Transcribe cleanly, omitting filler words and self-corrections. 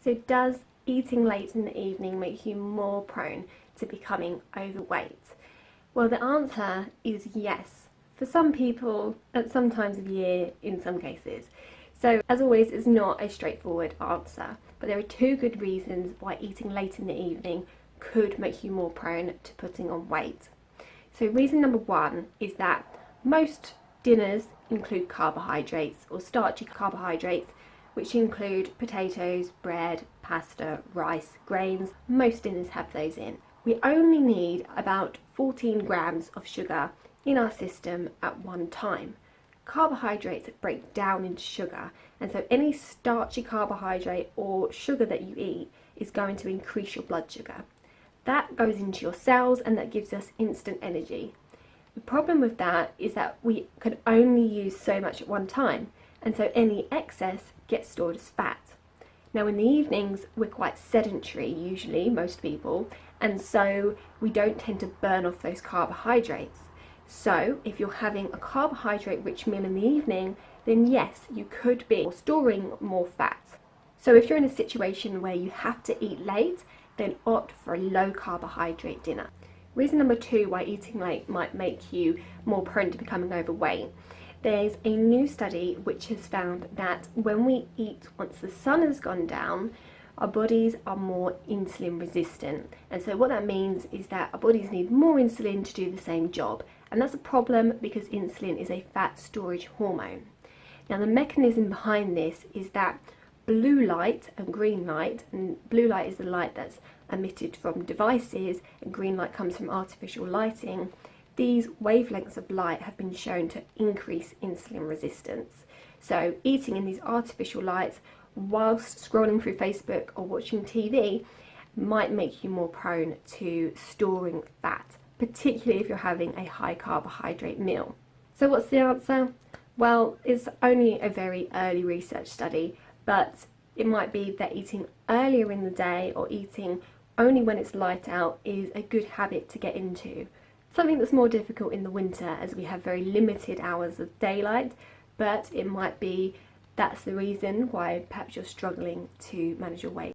So does eating late in the evening make you more prone to becoming overweight? Well, the answer is yes. For some people, at some times of year, in some cases. So, as always, it's not a straightforward answer, but there are two good reasons why eating late in the evening could make you more prone to putting on weight. So, reason number one is that most dinners include carbohydrates or starchy carbohydrates, which include potatoes, bread, pasta, rice, grains. Most dinners have those in. We only need about 14 grams of sugar in our system at one time. Carbohydrates break down into sugar, and so any starchy carbohydrate or sugar that you eat is going to increase your blood sugar. That goes into your cells and that gives us instant energy. The problem with that is that we can only use so much at one time, and so any excess gets stored as fat. Now in the evenings we're quite sedentary usually, most people, and so we don't tend to burn off those carbohydrates. So if you're having a carbohydrate rich meal in the evening, then yes, you could be storing more fat. So if you're in a situation where you have to eat late, then opt for a low carbohydrate dinner. Reason number two why eating late might make you more prone to becoming overweight. There's a new study which has found that when we eat once the sun has gone down, our bodies are more insulin resistant. And so what that means is that our bodies need more insulin to do the same job. And that's a problem because insulin is a fat storage hormone. Now the mechanism behind this is that blue light and green light, and blue light is the light that's emitted from devices and green light comes from artificial lighting. These wavelengths of light have been shown to increase insulin resistance. So eating in these artificial lights whilst scrolling through Facebook or watching TV might make you more prone to storing fat, particularly if you're having a high carbohydrate meal. So what's the answer? Well, it's only a very early research study, but it might be that eating earlier in the day or eating only when it's light out is a good habit to get into. Something that's more difficult in the winter as we have very limited hours of daylight, but it might be that's the reason why perhaps you're struggling to manage your weight.